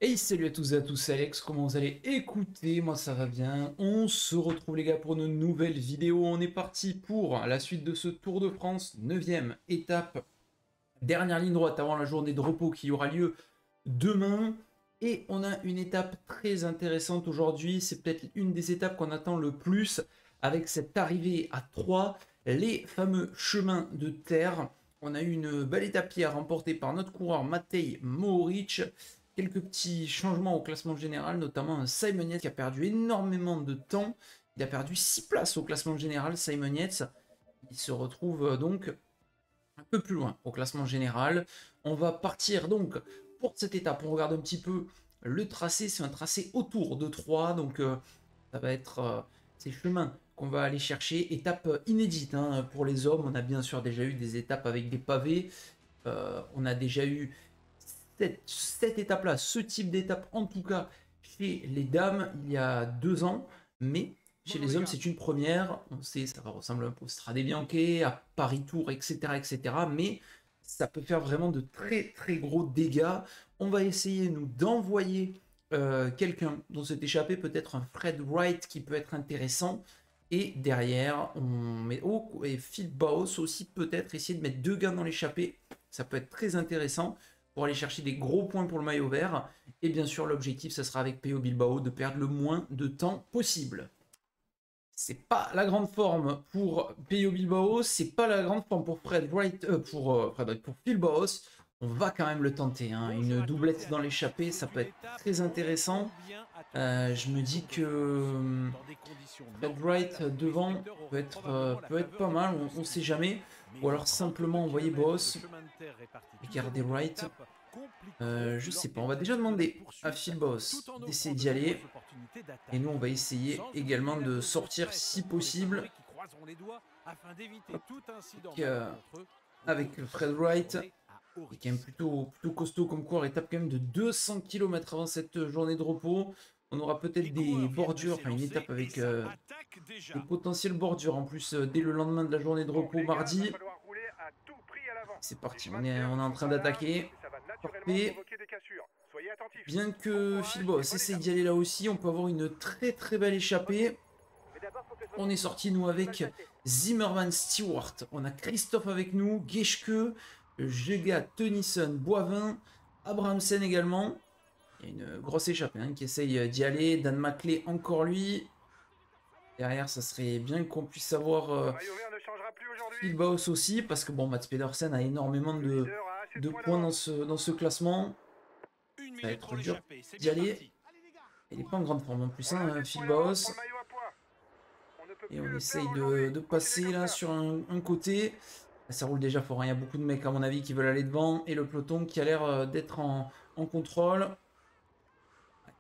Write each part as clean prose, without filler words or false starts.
Hey, salut à tous et à tous, c'est Alex, comment vous allez? Écoutez, moi ça va bien, on se retrouve les gars pour une nouvelle vidéo, on est parti pour la suite de ce Tour de France, 9e étape, dernière ligne droite avant la journée de repos qui aura lieu demain, et on a une étape très intéressante aujourd'hui, c'est peut-être une des étapes qu'on attend le plus, avec cette arrivée à 3, les fameux chemins de terre. On a eu une belle étape hier remportée par notre coureur Matej Mohoric. Quelques petits changements au classement général, notamment un Simon Yates qui a perdu énormément de temps. Il a perdu 6 places au classement général, Simon Yates. Il se retrouve donc un peu plus loin au classement général. On va partir donc pour cette étape. On regarde un petit peu le tracé. C'est un tracé autour de 3. Donc ça va être ces chemins qu'on va aller chercher. Étape inédite hein, pour les hommes. On a bien sûr déjà eu des étapes avec des pavés. On a déjà eu cette étape-là, ce type d'étape en tout cas chez les dames il y a 2 ans, mais chez les hommes c'est une première. On sait ça va ressembler un peu au Strade Bianche, à Paris Tour, etc., etc. Mais ça peut faire vraiment de très très gros dégâts. On va essayer nous d'envoyer quelqu'un dont s'est échappé, peut-être un Fred Wright qui peut être intéressant. Et derrière, on met et Phil Baos aussi, peut-être essayer de mettre 2 gars dans l'échappée. Ça peut être très intéressant pour aller chercher des gros points pour le maillot vert. Et bien sûr, l'objectif, ce sera avec Pello Bilbao de perdre le moins de temps possible. C'est pas la grande forme pour Pello Bilbao, c'est pas la grande forme pour Fred Wright, pour Phil Baos. On va quand même le tenter, hein. Une doublette dans l'échappée, ça peut être très intéressant. Je me dis que Fred Wright devant peut être pas mal, on sait jamais. Ou alors simplement envoyer Baos et garder Wright. Je sais pas, on va déjà demander à Phil Boss d'essayer d'y aller. Et nous, on va essayer également de sortir si possible. Hop, avec Fred Wright, qui est quand même plutôt costaud comme coureur. Il tape quand même de 200 km avant cette journée de repos. On aura peut-être des bordures, enfin une étape avec des potentielles bordures en plus dès le lendemain de la journée de repos mardi. C'est parti, on est en train d'attaquer. Parfait. Bien que Philboss essaye d'y aller là aussi, on peut avoir une très très belle échappée. On est sorti nous avec Zimmerman Stewart. On a Christophe avec nous, Geschke, Jega, Tennyson, Boivin, Abrahamsen également. Il y a une grosse échappée hein, qui essaye d'y aller. Dan Maclay encore lui. Derrière, ça serait bien qu'on puisse avoir Philboss aussi, parce que bon, Mats Pedersen a énormément de points dans ce classement. Ça va être dur d'y aller. Il n'est pas en grande forme en plus, hein, Phil Baos. Et on essaye de passer là sur un côté. Ça roule déjà fort, hein. Il y a beaucoup de mecs à mon avis qui veulent aller devant. Et le peloton qui a l'air d'être en contrôle.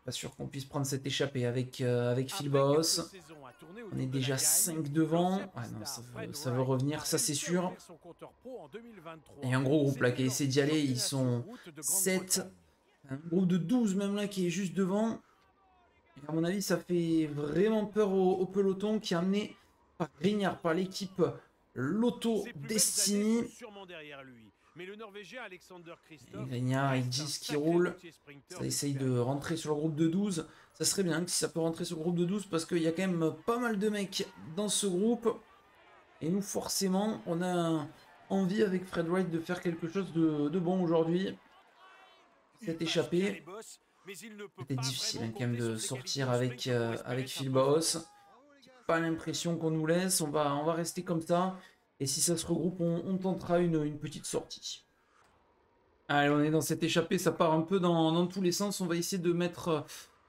Pas sûr qu'on puisse prendre cette échappée avec Phil Baos. On est déjà 5 devant. Ouais, non, ça veut revenir, ça c'est sûr. Il y a un gros groupe là qui essaie d'y aller. Ils sont 7. Un groupe de 12 même là qui est juste devant. Et à mon avis, ça fait vraiment peur au peloton qui est amené par Grignard, par l'équipe Lotto Destiny. Et Grignard, ils disent qu'il roule. Ça essaye de rentrer sur le groupe de 12. Ça serait bien si ça peut rentrer sur le groupe de 12 parce qu'il y a quand même pas mal de mecs dans ce groupe. Et nous, forcément, on a envie avec Fred Wright de faire quelque chose de bon aujourd'hui. Cette échappée. C'était difficile hein, quand même de sortir avec Phil Baos. Pas l'impression qu'on nous laisse. On va rester comme ça. Et si ça se regroupe, on tentera une petite sortie. Allez, on est dans cette échappée. Ça part un peu dans tous les sens. On va essayer de mettre...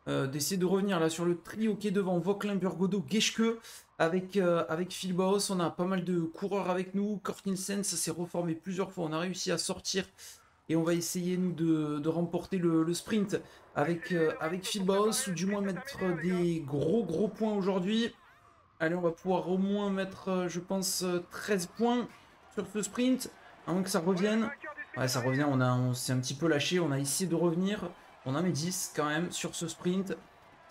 d'essayer de revenir là sur le trio qui est devant. Vauquelin, Burgodo, Geschke avec Phil Baos. On a pas mal de coureurs avec nous. Kurt Nielsen, ça s'est reformé plusieurs fois. On a réussi à sortir. Et on va essayer, nous, de remporter le sprint avec Phil Baos, ou du moins mettre des gros points aujourd'hui. Allez, on va pouvoir au moins mettre, je pense, 13 points sur ce sprint, à moins que ça revienne. Ouais, ça revient, on s'est un petit peu lâché, on a essayé de revenir. On en met 10 quand même sur ce sprint.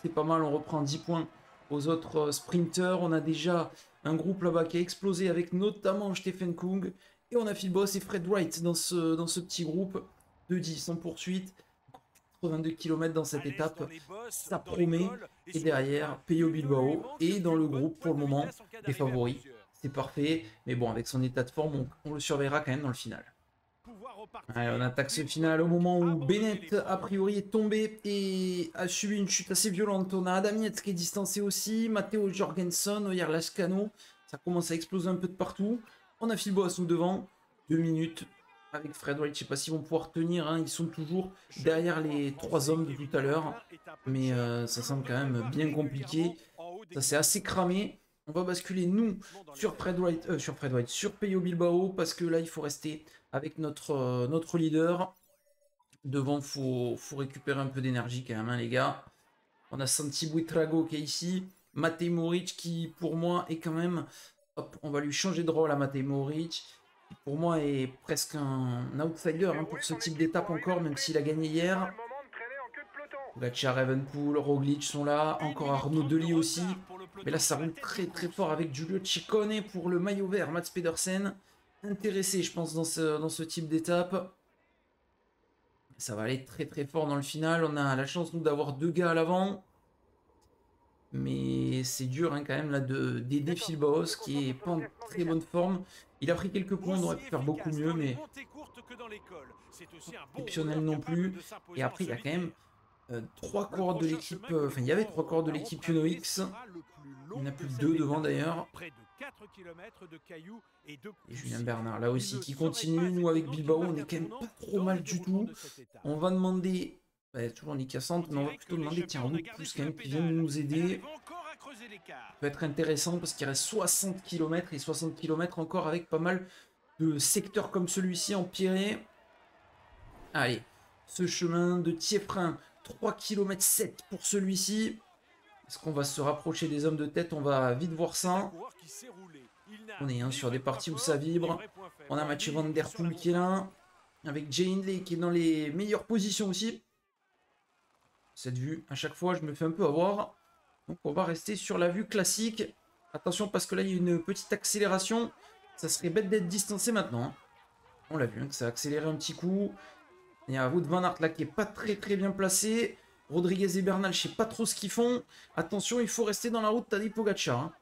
C'est pas mal, on reprend 10 points aux autres sprinteurs. On a déjà un groupe là-bas qui a explosé avec notamment Stephen Kung. Et on a Phil Boss et Fred Wright dans ce petit groupe de 10 en poursuite. 82 km dans cette étape, ça promet. Et derrière, Peyo Bilbao est dans le groupe pour le moment des favoris. C'est parfait, mais bon, avec son état de forme, on le surveillera quand même dans le final. Allez, on attaque ce final au moment où Bennett, a priori, est tombé et a subi une chute assez violente. On a Adam Yates qui est distancé aussi, Matteo Jorgensen, Oyer Lascano. Ça commence à exploser un peu de partout. On a Phil Boasson devant, 2 minutes avec Fred White. Je sais pas s'ils vont pouvoir tenir, hein. Ils sont toujours derrière les 3 hommes de tout à l'heure. Mais ça semble quand même bien compliqué. Ça s'est assez cramé. On va basculer, nous, sur Fred White, sur Peyo Bilbao, parce que là, il faut rester avec notre leader. Devant, il faut récupérer un peu d'énergie quand même, hein, les gars. On a Santi Buitrago qui est ici. Matej Moric qui, pour moi, est quand même... Hop, on va lui changer de rôle à Matej Moric. Qui, pour moi, est presque un outsider hein, pour ce type d'étape encore, même s'il a gagné hier. Pogacar, Evenepoel, Roglic sont là. Encore Arnaud Delis aussi. Mais là, ça roule très très fort avec Giulio Ciccone pour le maillot vert. Mats Pedersen, intéressé, je pense, dans ce type d'étape. Ça va aller très très fort dans le final. On a la chance, nous, d'avoir 2 gars à l'avant. Mais c'est dur hein, quand même là d'aider Phil Boas qui est pas en très bonne forme. Il a pris quelques points, on aurait pu faire beaucoup mieux, mais exceptionnel non plus. Et après, il y a quand même 3 coureurs de l'équipe, enfin il y avait 3 coureurs de l'équipe Uno X. Il n'y en a plus que 2 devant d'ailleurs. Et Julien Bernard là aussi qui continue. Nous avec Bilbao, on est quand même pas trop mal du tout. On va demander, toujours Nick Centre, mais on va plutôt demander tiens Wood Plus quand même qui vient nous aider. Ça peut être intéressant parce qu'il reste 60 km et 60 km encore avec pas mal de secteurs comme celui-ci empirés. Allez, ce chemin de Thieffrain, 3 km 7 pour celui-ci. Est-ce qu'on va se rapprocher des hommes de tête? On va vite voir ça. On est sur des parties où ça vibre. On a Mathieu Van Der Poel qui est là. Avec Jay Hindley qui est dans les meilleures positions aussi. Cette vue, à chaque fois, je me fais un peu avoir. Donc on va rester sur la vue classique. Attention parce que là, il y a une petite accélération. Ça serait bête d'être distancé maintenant. Hein. On l'a vu, hein, que ça a accéléré un petit coup. Il y a Wout van Aert là qui est pas très bien placé. Rodriguez et Bernal, je sais pas trop ce qu'ils font. Attention, il faut rester dans la route Tadej Pogacar. Hein.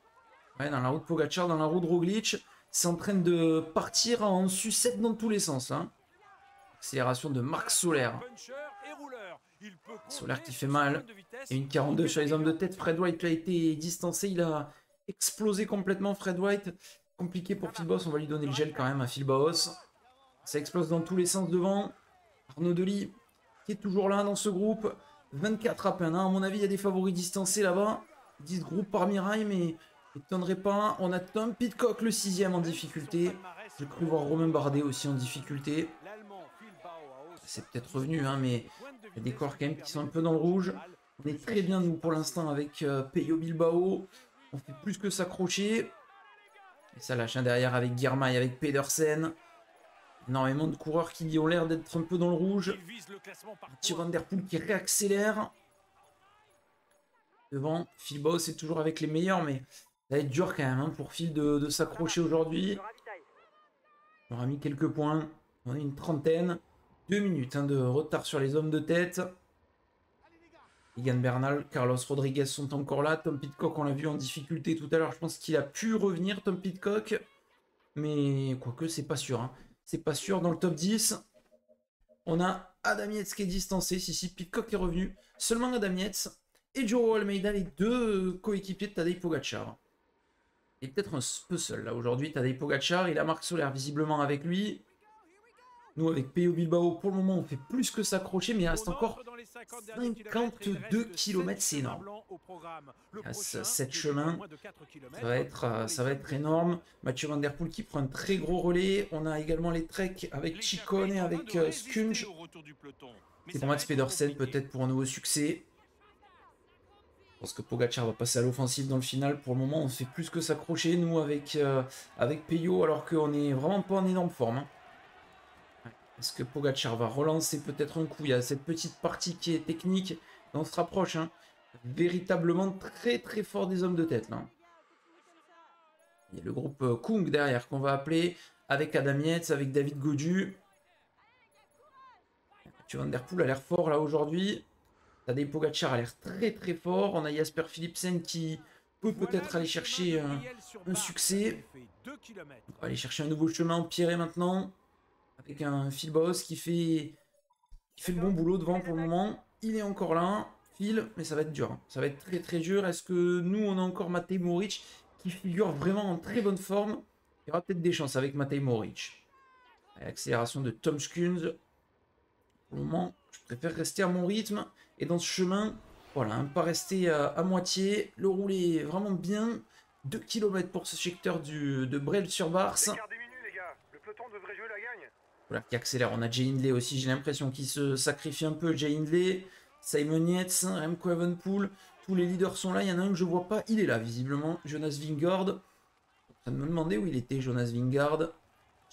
Ouais, dans la route Pogacar, dans la route Roglic. C'est en train de partir en sucette dans tous les sens. Hein. Accélération de Marc Soler. Soler qui fait mal. Et une 42 sur les hommes de tête. Fred White a été distancé. Il a explosé complètement, Fred White. Compliqué pour Phil Boas. On va lui donner le gel quand même à Phil Boas. Ça explose dans tous les sens devant. Arnaud Delis qui est toujours là dans ce groupe. 24 à peine. Hein. À mon avis, il y a des favoris distancés là-bas. 10 groupes par Mirail, mais m'étonnerait pas. On a Tom Pidcock, le 6ème en difficulté. J'ai cru voir Romain Bardet aussi en difficulté. C'est peut-être revenu, hein, mais il y a des corps quand même qui sont un peu dans le rouge. On est très bien, nous, pour l'instant, avec Peyo Bilbao. On fait plus que s'accrocher. Et ça lâche un derrière avec Girmay, avec Pedersen. Énormément de coureurs qui ont l'air d'être un peu dans le rouge. Mathieu Van Der Poel qui réaccélère. Devant, Phil Boas c'est toujours avec les meilleurs, mais ça va être dur quand même hein, pour Phil de s'accrocher aujourd'hui. On aura mis quelques points. On a une trentaine. 2 minutes hein, de retard sur les hommes de tête. Egan Bernal, Carlos Rodriguez sont encore là. Tom Pidcock, on l'a vu en difficulté tout à l'heure. Je pense qu'il a pu revenir, Tom Pidcock. Mais quoique, c'est pas sûr. Hein. C'est pas sûr. Dans le top 10, on a Adam Yates qui est distancé. Si, Pidcock est revenu. Seulement Adam Yates et Joao Almeida, les 2 coéquipiers de Tadej Pogacar. Il est peut-être un peu seul là aujourd'hui, Tadej Pogacar. Il a Marc Soler visiblement avec lui. Nous, avec Peyo Bilbao, pour le moment, on fait plus que s'accrocher, mais il reste encore 52 km, c'est énorme. Il reste 7 chemins, ça va être énorme. Mathieu Van Der Poel qui prend un très gros relais. On a également les treks avec Ciccone, avec Skunj. C'est pour Mats Pedersen, peut-être pour un nouveau succès. Je pense que Pogacar va passer à l'offensive dans le final. Pour le moment, on fait plus que s'accrocher, nous, avec Peyo, alors qu'on n'est vraiment pas en énorme forme. Hein. Est-ce que Pogacar va relancer peut-être un coup? Il y a cette petite partie qui est technique. Et on se rapproche. Hein. Véritablement très fort des hommes de tête. Là. Il y a le groupe Kung derrière qu'on va appeler. Avec Adam Yates, avec David Gaudu. Mathieu Van Der Poel a l'air fort là aujourd'hui. Tadej Pogacar a l'air très très fort. On a Jasper Philipsen qui peut peut-être aller chercher un succès. On va aller chercher un nouveau chemin empiré maintenant. Avec un Phil Boss qui fait le bon boulot devant pour le moment. Il est encore là, Phil, mais ça va être dur. Hein. Ça va être très très dur. Est-ce que nous, on a encore Matej Mohoric qui figure vraiment en très bonne forme? Il y aura peut-être des chances avec Matej Mohoric. Accélération de Tom Skuns. Pour le moment, je préfère rester à mon rythme. Et dans ce chemin, voilà, hein, pas rester à moitié. Le rouler vraiment bien. 2 km pour ce secteur de Brel-sur-Barse. Voilà, qui accélère. On a Jay Hindley aussi, j'ai l'impression qu'il se sacrifie un peu. Jay Hindley, Simon Yates, Remco Evenepoel. Tous les leaders sont là. Il y en a un que je ne vois pas. Il est là, visiblement. Jonas Vingegaard. Je suis en train de me demander où il était, Jonas Vingegaard.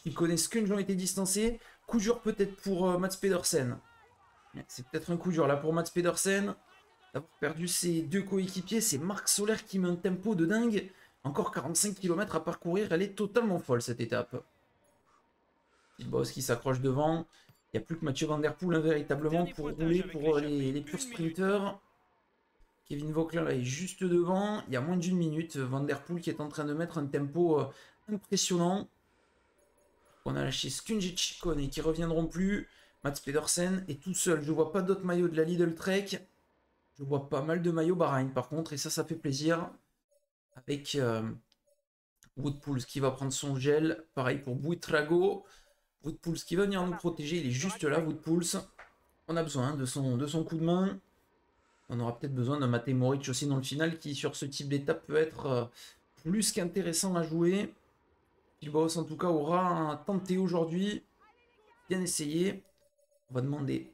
Ils connaissent qu'une, ont été distancés. Coup dur peut-être pour Mats Pedersen. C'est peut-être un coup dur là pour Mats Pedersen. D'avoir perdu ses 2 coéquipiers. C'est Marc Soler qui met un tempo de dingue. Encore 45 km à parcourir. Elle est totalement folle cette étape. Phil Boss qui s'accroche devant. Il n'y a plus que Mathieu Van Der Poel hein, véritablement pour rouler pour les purs sprinters. Kevin Voeckler là, est juste devant. Il y a moins d'une minute. Van Der Poel qui est en train de mettre un tempo impressionnant. On a lâché Skunj et Ciccone qui reviendront plus. Mats Pedersen est tout seul. Je ne vois pas d'autres maillots de la Lidl Trek. Je vois pas mal de maillots Bahreïn par contre. Et ça fait plaisir. Avec Wout Poels qui va prendre son gel. Pareil pour Buitrago. Wout Poels qui va venir nous protéger. Il est juste là, Wout Poels. On a besoin de son coup de main. On aura peut-être besoin d'un Matej Mohoric aussi dans le final qui, sur ce type d'étape, peut être plus qu'intéressant à jouer. Phil Boss, en tout cas, aura tenté aujourd'hui. Bien essayé. On va demander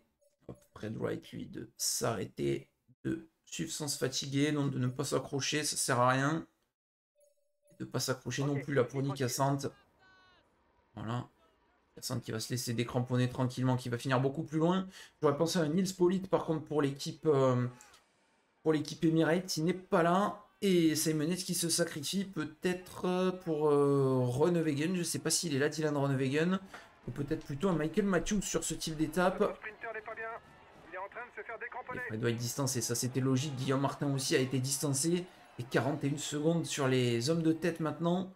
à Fred Wright, lui, de s'arrêter, de suivre sans se fatiguer, donc de ne pas s'accrocher, ça sert à rien. De ne pas s'accrocher non plus là pour Nick Cassante. Voilà. Cassante qui va se laisser décramponner tranquillement, qui va finir beaucoup plus loin. J'aurais pensé à un Nils Politt, par contre, pour l'équipe Emirates, il n'est pas là. Et Simon Yates qui se sacrifie peut-être pour Groenewegen. Je ne sais pas s'il est là, Dylan Groenewegen. Ou peut-être plutôt un Michael Matthews sur ce type d'étape. Il doit être distancé, ça c'était logique. Guillaume Martin aussi a été distancé. Et 41 secondes sur les hommes de tête maintenant.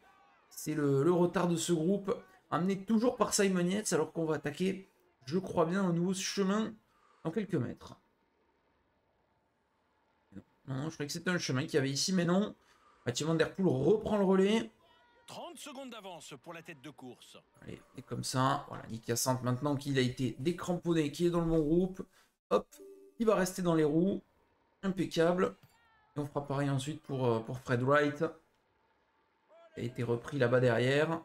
C'est le retard de ce groupe. Amené toujours par Simon Yates alors qu'on va attaquer, je crois bien, un nouveau chemin dans quelques mètres. Non, je croyais que c'était un chemin qu'il y avait ici, mais non. Mathieu Van Der Poel reprend le relais. 30 secondes d'avance pour la tête de course. Allez, et comme ça, voilà, Nick Cassante maintenant qu'il a été décramponné, qui est dans le bon groupe. Hop, il va rester dans les roues. Impeccable. Et on fera pareil ensuite pour Fred Wright. Il a été repris là-bas derrière.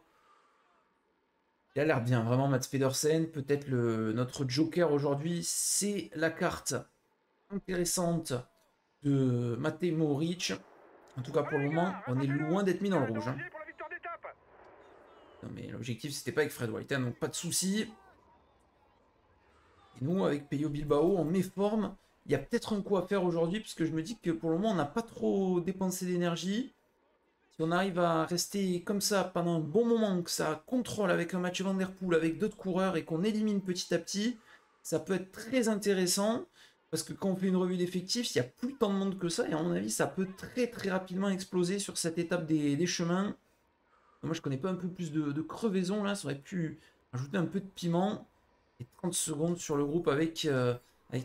Il a l'air bien, vraiment, Mats Pedersen. Peut-être notre joker aujourd'hui, c'est la carte intéressante de Matej Mohoric. En tout cas, pour le moment, on est loin d'être mis dans le rouge. Hein. Non, mais l'objectif, c'était pas avec Fred Wright, hein, donc pas de souci. Et nous, avec Pello Bilbao, on met forme. Il y a peut-être un coup à faire aujourd'hui, puisque je me dis que pour le moment, on n'a pas trop dépensé d'énergie. Si on arrive à rester comme ça pendant un bon moment, que ça contrôle avec un Mathieu Van Der Poel, avec d'autres coureurs, et qu'on élimine petit à petit, ça peut être très intéressant. Parce que quand on fait une revue d'effectifs, il n'y a plus tant de monde que ça. Et à mon avis, ça peut très très rapidement exploser sur cette étape des chemins. Moi, je connais pas un peu plus de crevaison là. Ça aurait pu ajouter un peu de piment. Et 30 secondes sur le groupe avec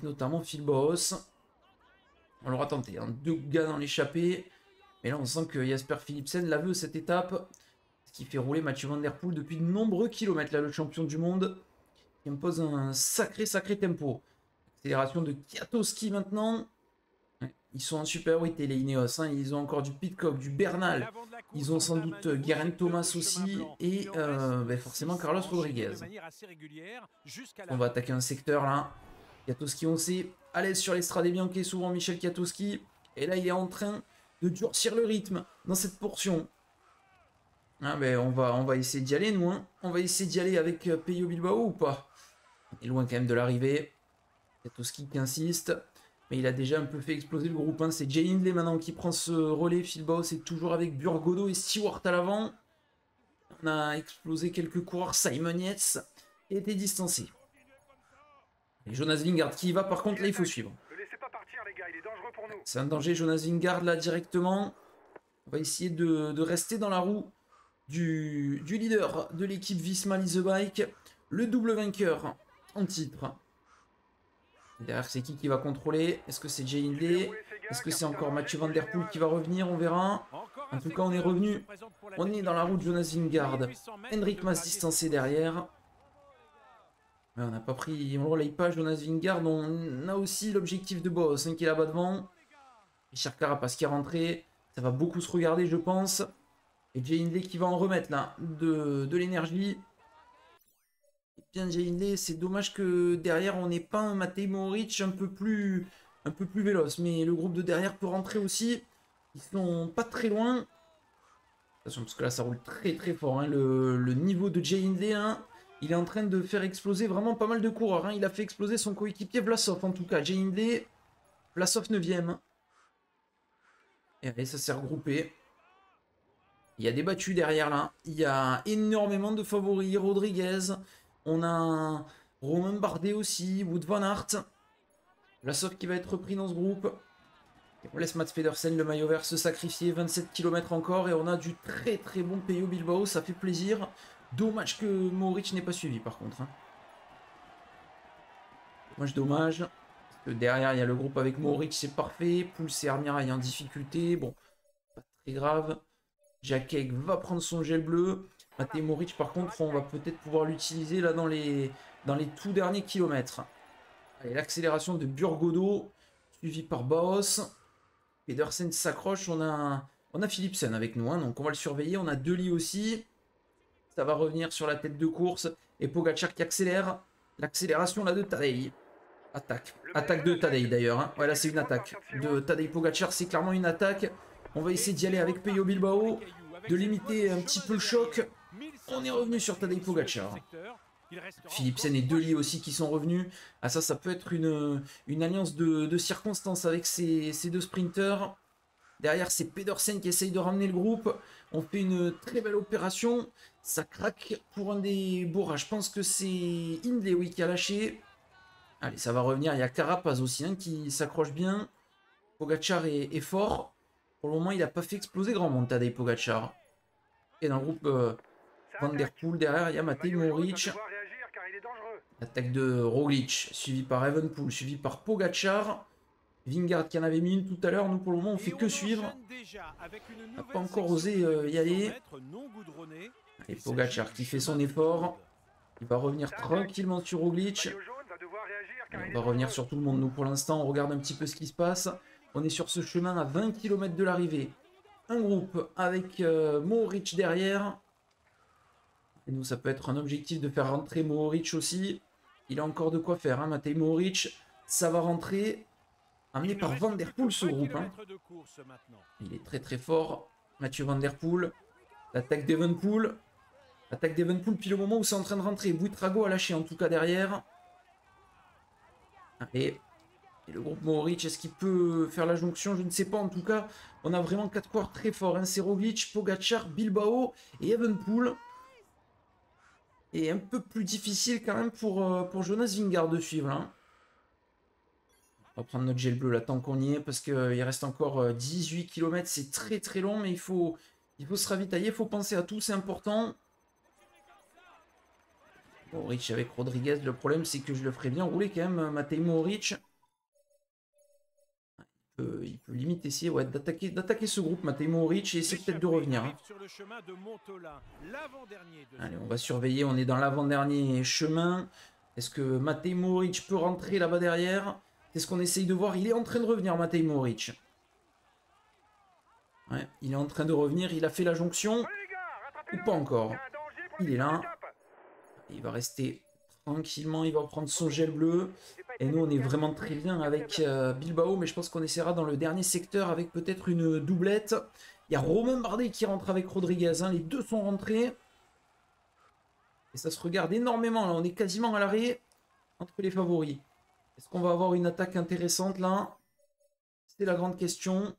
notamment Phil Boss. On l'aura tenté. Hein. 2 gars dans l'échappée. Mais là, on sent que Jasper Philipsen la veut cette étape. Ce qui fait rouler Mathieu Van Der Poel depuis de nombreux kilomètres. Là, le champion du monde. Qui impose un sacré tempo. Accélération de Kwiatkowski maintenant. Ils sont en super 8 et les Ineos. Hein. Ils ont encore du Pidcock, du Bernal. Ils ont sans doute Geraint Thomas aussi. Et forcément Carlos Rodriguez. On va attaquer un secteur là. Kwiatkowski, on sait, à l'aise sur l'Estrade Bianche, souvent Michel Kwiatkowski. Et là, il est en train de durcir le rythme dans cette portion. Ah, on va essayer d'y aller, nous. Hein. On va essayer d'y aller avec Pello Bilbao ou pas? On est loin quand même de l'arrivée. Kwiatkowski qui insiste, mais il a déjà un peu fait exploser le groupe. Hein. C'est Jay Hindley maintenant qui prend ce relais. Phil Boss est toujours avec Burgodo et Stewart à l'avant. On a explosé quelques coureurs. Simon Yates a été distancé. Et Jonas Vingegaard qui y va, par contre, là, il faut suivre. Ne laissez pas partir, les gars, il est dangereux pour nous. C'est un danger, Jonas Vingegaard, là, directement. On va essayer de rester dans la roue du leader de l'équipe Visma Lease the Bike, le double vainqueur en titre. Et derrière, c'est qui va contrôler? Est-ce que c'est Jay Hindley? Est-ce que c'est encore Mathieu Van Der Poel qui va revenir? On verra. En tout cas, on est revenu. On est dans la roue de Jonas Vingegaard. Henrik Mas distancé derrière. Ouais, on n'a pas pris, on ne relaye pas Jonas Vingegaard. On a aussi l'objectif de boss qui est là-bas devant. Richard Carapace qui est rentré. Ça va beaucoup se regarder, je pense. Et Jay Hindley qui va en remettre là de l'énergie. Et bien Jay Hindley, c'est dommage que derrière on n'ait pas un Matej Mohoric un peu plus véloce. Mais le groupe de derrière peut rentrer aussi. Ils sont pas très loin. Attention parce que là ça roule très très fort. Hein. Le niveau de Jay Hindley, hein, il est en train de faire exploser vraiment pas mal de coureurs. Hein. Il a fait exploser son coéquipier Vlasov en tout cas. Jay Hindley, Vlasov 9ème. Et allez, ça s'est regroupé. Il y a des battus derrière là. Il y a énormément de favoris. Rodriguez. On a Romain Bardet aussi. Wout van Aert. Vlasov qui va être repris dans ce groupe. Et on laisse Mats Pedersen, le maillot vert, se sacrifier. 27 km encore. Et on a du très très bon Pello Bilbao. Ça fait plaisir. Dommage que Mohoric n'ait pas suivi par contre. Hein. Dommage. Parce que derrière il y a le groupe avec Mohoric. C'est parfait. Pouls et Armirail en difficulté. Bon, pas très grave. Jacek va prendre son gel bleu. Matej Mohoric, par contre, on va peut-être pouvoir l'utiliser là dans les tout derniers kilomètres. Allez, l'accélération de Burgodo, suivi par Baos. Pedersen s'accroche. On a Philipsen avec nous, hein, donc on va le surveiller. On a Deli aussi. Ça va revenir sur la tête de course. Et Pogacar qui accélère. L'accélération là de Tadej. Attaque de Tadej d'ailleurs. Hein. Ouais, là c'est une attaque. De Tadej Pogacar, c'est clairement une attaque. On va essayer d'y aller avec Pello Bilbao, de limiter un petit peu le choc. On est revenu sur Tadej Pogacar. Philipsen et Deli aussi qui sont revenus. Ah ça peut être une alliance de circonstances avec ces deux sprinteurs. Derrière, c'est Pedersen qui essaye de ramener le groupe. On fait une très belle opération. Ça craque pour un des bourras. Je pense que c'est Hindley, oui, qui a lâché. Allez, ça va revenir. Il y a Carapaz aussi hein, qui s'accroche bien. Pogacar est fort. Pour le moment, il n'a pas fait exploser grand monde, Tadej Pogacar. Et dans le groupe Van Der Poel, derrière, il y a Matej Mohoric. L'attaque de Roglic, suivi par Evenepoel, suivi par Pogacar. Vingegaard qui en avait mis une tout à l'heure. Nous, pour le moment, on fait que suivre. On n'a pas encore osé y aller. Et Pogacar qui fait son effort. Il va revenir tranquillement sur Roglic. On va revenir sur tout le monde. Nous, pour l'instant, on regarde un petit peu ce qui se passe. On est sur ce chemin à 20 km de l'arrivée. Un groupe avec Mohoric derrière. Et nous, ça peut être un objectif de faire rentrer Mohoric aussi. Il a encore de quoi faire. Hein. Matej Mohoric, ça va rentrer. Amené par Van Der Poel, ce groupe. Hein. Il est très très fort. Mathieu Van Der Poel. L'attaque d'Evenepoel. L'attaque d'Evenepoel, puis le moment où c'est en train de rentrer. Buitrago a lâché en tout cas derrière. Allez. Et le groupe Mohoric, est-ce qu'il peut faire la jonction? Je ne sais pas. En tout cas, on a vraiment 4 coureurs très forts. Hein. C'est Roglic, Pogacar, Bilbao et Evenepoel. Et un peu plus difficile quand même pour Jonas Vingegaard de suivre. Hein. On va prendre notre gel bleu là tant qu'on y est parce qu'il reste encore 18 km. C'est très très long mais il faut se ravitailler. Il faut penser à tout, c'est important. Mohoric avec Rodriguez. Le problème c'est que je le ferai bien rouler quand même. Matej Mohoric. Il peut limite essayer ouais, d'attaquer ce groupe, Matej Mohoric, et essayer peut-être de revenir. Hein. Allez, on va surveiller, on est dans l'avant-dernier chemin. Est-ce que Matej Mohoric peut rentrer là-bas derrière? C'est ce qu'on essaye de voir. Il est en train de revenir, Matej Mohoric. Ouais, il est en train de revenir, il a fait la jonction. Ou pas encore. Il est là. Il va rester tranquillement, il va prendre son gel bleu. Et nous, on est vraiment très bien avec Bilbao, mais je pense qu'on essaiera dans le dernier secteur avec peut-être une doublette. Il y a Romain Bardet qui rentre avec Rodriguez. Hein. Les deux sont rentrés. Et ça se regarde énormément. Là, on est quasiment à l'arrêt entre les favoris. Est-ce qu'on va avoir une attaque intéressante là? C'est la grande question.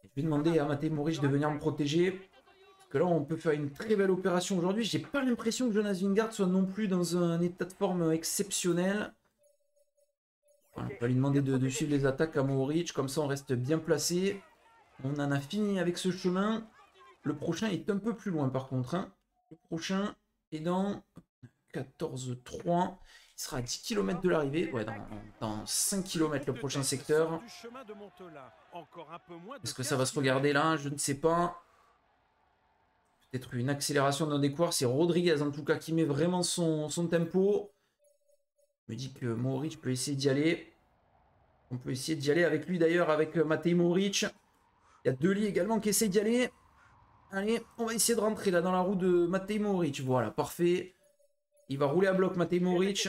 Je vais demander à Matej Mohoric de venir me protéger. que là, on peut faire une très belle opération aujourd'hui. J'ai pas l'impression que Jonas Vingegaard soit non plus dans un état de forme exceptionnel. Voilà, on va lui demander de suivre les attaques à Mohoric. Comme ça, on reste bien placé. On en a fini avec ce chemin. Le prochain est un peu plus loin, par contre. Hein. Le prochain est dans 14,3. Il sera à 10 km de l'arrivée. Ouais, dans 5 km le prochain secteur. Est-ce que ça va se regarder là? Je ne sais pas. Peut-être une accélération d'un des coureurs. C'est Rodriguez en tout cas qui met vraiment son tempo. Je me dis que Mohoric peut essayer d'y aller. On peut essayer d'y aller avec lui d'ailleurs, avec Matej Mohoric. Il y a Deli également qui essaie d'y aller. Allez, on va essayer de rentrer là dans la roue de Matej Mohoric. Voilà, parfait. Il va rouler à bloc Matej Mohoric.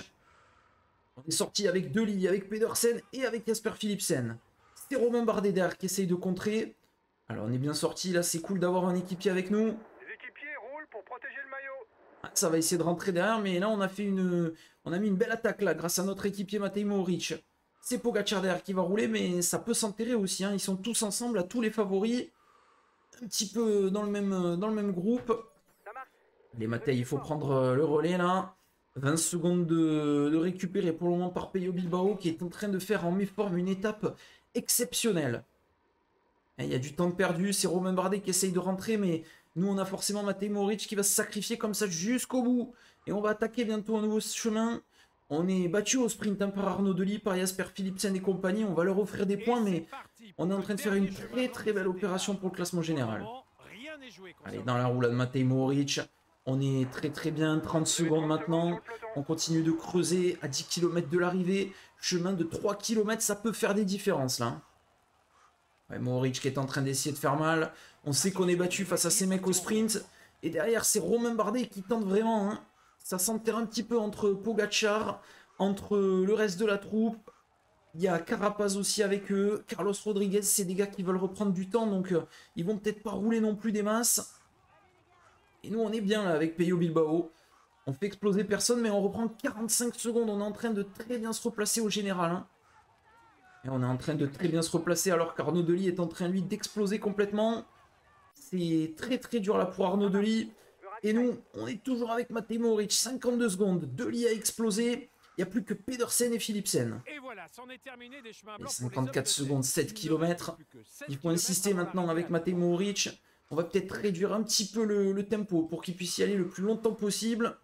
On est sorti avec Deli, avec Pedersen et avec Jasper Philipsen. C'est Romain Bardet derrière qui essaye de contrer. Alors on est bien sorti là, c'est cool d'avoir un équipier avec nous. Les équipiers roulent pour protéger le maillot. Ça va essayer de rentrer derrière, mais là on a mis une belle attaque là grâce à notre équipier Matej Mohoric. C'est Pogacar derrière qui va rouler, mais ça peut s'enterrer aussi. Hein. Ils sont tous ensemble, à tous les favoris. Un petit peu dans le même groupe. Les Matej, il faut prendre le relais là. 20 secondes de récupérer pour le moment par Pello Bilbao qui est en train de faire en méforme une étape exceptionnelle. Il y a du temps perdu, c'est Romain Bardet qui essaye de rentrer, mais nous on a forcément Matej Mohoric qui va se sacrifier comme ça jusqu'au bout. Et on va attaquer bientôt un nouveau chemin. On est battu au sprint hein, par Arnaud Dely, par Jasper Philipsen et compagnie. On va leur offrir des points, mais on est en train de faire une très belle opération pour le classement général. Allez, dans la roulade Matej Mohoric. On est très bien, 30 secondes maintenant. On continue de creuser à 10 km de l'arrivée. Chemin de 3 km, ça peut faire des différences là. Ouais, Mohoric qui est en train d'essayer de faire mal. On sait qu'on est battu face à ces mecs au sprint. Et derrière, c'est Romain Bardet qui tente vraiment. Hein. Ça s'enterre un petit peu entre Pogacar, entre le reste de la troupe. Il y a Carapaz aussi avec eux. Carlos Rodriguez, c'est des gars qui veulent reprendre du temps. Donc, ils vont peut-être pas rouler non plus des masses. Et nous, on est bien là avec Pello Bilbao. On fait exploser personne, mais on reprend 45 secondes. On est en train de très bien se replacer au général. Hein. Et on est en train de très bien se replacer alors qu'Arnaud Dely est en train, lui, d'exploser complètement. C'est très dur là pour Arnaud Dely. Et nous, on est toujours avec Matej Mohoric. 52 secondes. Dely a explosé. Il n'y a plus que Pedersen et Philipsen. Et voilà, c'en est terminé des chemins blancs. 54 secondes, 7 km. Il faut insister maintenant avec Matej Mohoric. On va peut-être réduire un petit peu le tempo pour qu'il puisse y aller le plus longtemps possible.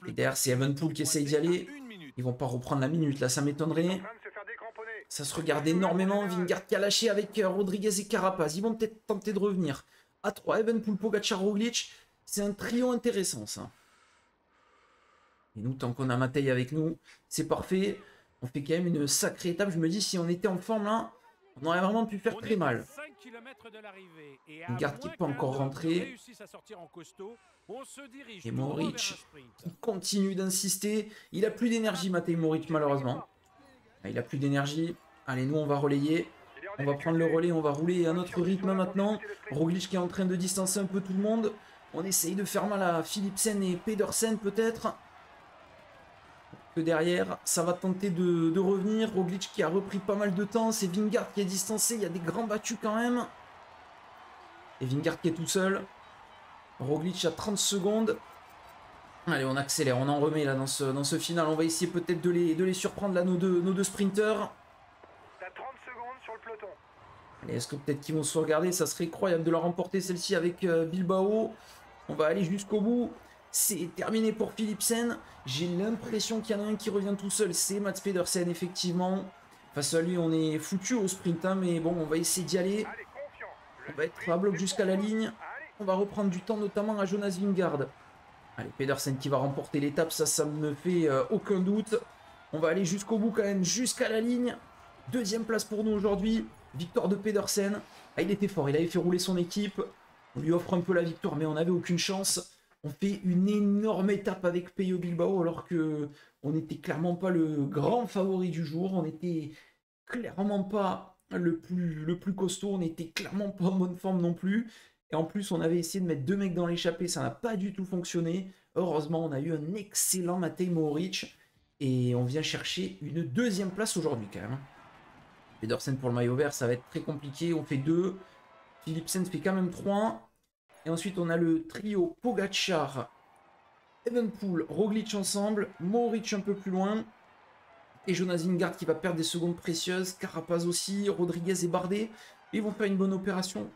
Et derrière, c'est Evenepoel qui essaye d'y aller. Ils vont pas reprendre la minute, là, ça m'étonnerait. Ça se regarde énormément. Vingegaard qui a lâché avec Rodriguez et Carapaz. Ils vont peut-être tenter de revenir. À 3, Evenepoel, Pogacar, Roglic. C'est un trio intéressant, ça. Et nous, tant qu'on a Matej avec nous, c'est parfait. On fait quand même une sacrée étape. Je me dis, si on était en forme, là, on aurait vraiment pu faire très mal. Vingegaard qui n'est pas encore rentré. Et Mohoric qui continue d'insister. Il a plus d'énergie, Matej Mohoric, malheureusement. Il a plus d'énergie. Allez, nous, on va relayer. On va prendre le relais, on va rouler à notre rythme maintenant. Roglic qui est en train de distancer un peu tout le monde. On essaye de faire mal à Philipsen et Pedersen, peut-être. Que derrière, ça va tenter de revenir. Roglic qui a repris pas mal de temps. C'est Vingegaard qui est distancé. Il y a des grands battus quand même. Et Vingegaard qui est tout seul. Roglic à 30 secondes. Allez, on accélère, on en remet là dans ce final. On va essayer peut-être de les surprendre là, nos deux sprinters. T'as 30 secondes sur le peloton. Allez, est-ce que peut-être qu'ils vont se regarder? Ça serait incroyable de la remporter celle-ci avec Bilbao. On va aller jusqu'au bout. C'est terminé pour Philipsen. J'ai l'impression qu'il y en a un qui revient tout seul. C'est Mats Pedersen, effectivement. Face à lui, on est foutu au sprint. Hein, mais bon, on va essayer d'y aller. On va être à bloc jusqu'à la ligne. On va reprendre du temps, notamment à Jonas Vingegaard. Allez, Pedersen qui va remporter l'étape. Ça me fait aucun doute. On va aller jusqu'au bout quand même, jusqu'à la ligne. Deuxième place pour nous aujourd'hui. Victoire de Pedersen. Ah, il était fort, il avait fait rouler son équipe. On lui offre un peu la victoire, mais on n'avait aucune chance. On fait une énorme étape avec Pello Bilbao, alors que on n'était clairement pas le grand favori du jour. On n'était clairement pas le plus costaud. On n'était clairement pas en bonne forme non plus. Et en plus, on avait essayé de mettre deux mecs dans l'échappée. Ça n'a pas du tout fonctionné. Heureusement, on a eu un excellent Matej Mohoric. Et on vient chercher une deuxième place aujourd'hui quand même. Pedersen pour le maillot vert, ça va être très compliqué. On fait 2. Philipsen fait quand même 3. Et ensuite, on a le trio Pogačar, Evenepoel, Roglic ensemble, Mohoric un peu plus loin, et Jonas Vingegaard qui va perdre des secondes précieuses, Carapaz aussi, Rodriguez et Bardet. Ils vont faire une bonne opération.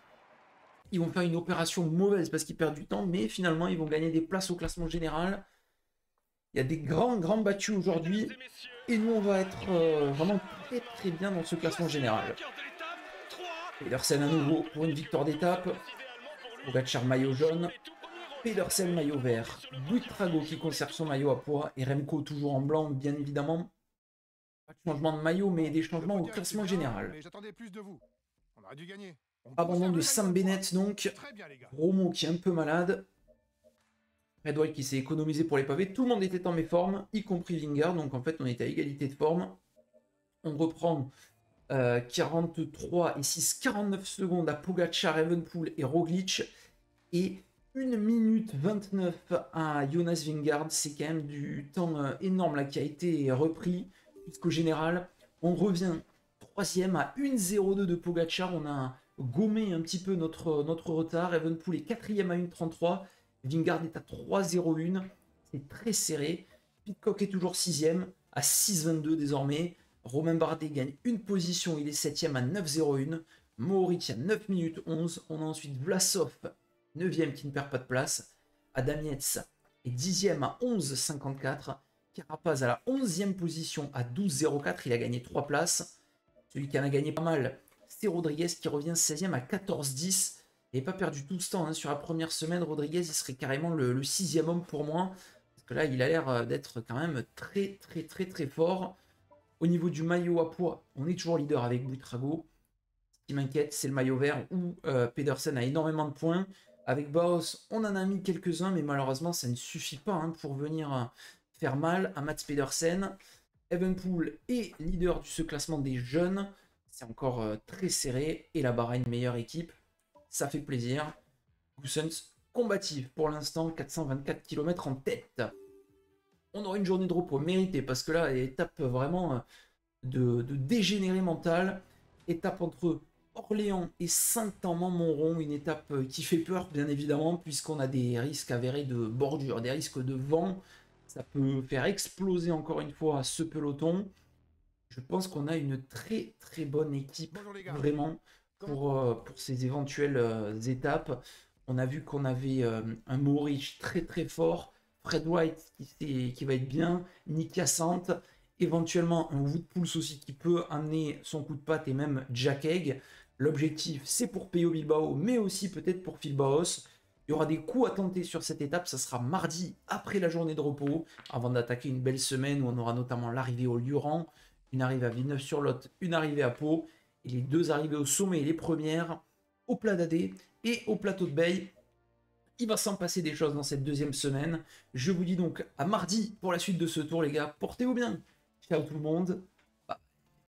Ils vont faire une opération mauvaise parce qu'ils perdent du temps, mais finalement, ils vont gagner des places au classement général. Il y a des grands battus aujourd'hui, et nous, on va être vraiment très bien dans ce classement général. Pedersen à nouveau pour une victoire d'étape. Pogačar maillot jaune. Pedersen maillot vert. Buitrago qui conserve son maillot à poids. Et Remco toujours en blanc, bien évidemment. Pas de changement de maillot, mais des changements au classement général. Abandon de Sam Bennett donc. Romo qui est un peu malade. Red White qui s'est économisé pour les pavés. Tout le monde était en méforme, y compris Vingegaard. Donc en fait, on était à égalité de forme. On reprend 43 et 6, 49 secondes à Pogačar, Evenepoel et Roglic. Et 1 minute 29 à Jonas Vingegaard. C'est quand même du temps énorme là qui a été repris. Puisqu'au général, on revient 3e à 1,02 de Pogačar. On a gommé un petit peu notre retard. Evenepoel est 4e à 1,33. Vingegaard est à 3,01. C'est très serré. Pidcock est toujours 6e à 6,22 désormais. Romain Bardet gagne une position. Il est 7e à 9,01. Mohoric à 9 minutes 11. On a ensuite Vlasov, 9e qui ne perd pas de place. Adam Yates est 10e à 11,54. Carapaz à la 11e position à 12,04. Il a gagné 3 places. Celui qui en a gagné pas mal, c'est Rodriguez qui revient 16e à 14,10. Il n'a pas perdu tout ce temps. Hein. Sur la première semaine, Rodriguez, il serait carrément le 6e homme pour moi. Parce que là, il a l'air d'être quand même très fort. Au niveau du maillot à poids, on est toujours leader avec Buitrago. Ce qui m'inquiète, c'est le maillot vert où Pedersen a énormément de points. Avec Bauhaus, on en a mis quelques-uns, mais malheureusement, ça ne suffit pas hein, pour venir faire mal à Mats Pedersen. Evenepoel est leader de ce classement des jeunes. C'est encore très serré. Et la Bahreïn, meilleure équipe. Ça fait plaisir. Goossens combative pour l'instant, 424 km en tête. On aura une journée de repos méritée parce que là, étape vraiment de dégénéré mental. Étape entre Orléans et Saint-Amand-Montrond, une étape qui fait peur bien évidemment puisqu'on a des risques avérés de bordure, des risques de vent. Ça peut faire exploser encore une fois ce peloton. Je pense qu'on a une très bonne équipe vraiment pour ces éventuelles étapes. On a vu qu'on avait un Mohoric très fort, Fred White qui va être bien, Nick Assante, éventuellement un Woodpulse aussi qui peut amener son coup de patte et même Jack Egg. L'objectif c'est pour Peyo Bilbao mais aussi peut-être pour Phil Bauhaus. Il y aura des coups à tenter sur cette étape, ça sera mardi après la journée de repos, avant d'attaquer une belle semaine où on aura notamment l'arrivée au Luran, une arrivée à Villeneuve-sur-Lot, une arrivée à Pau, et les deux arrivées au sommet, les premières, au Pla d'Adé et au plateau de Bay. Il va s'en passer des choses dans cette deuxième semaine. Je vous dis donc à mardi pour la suite de ce tour les gars, portez-vous bien. Ciao tout le monde,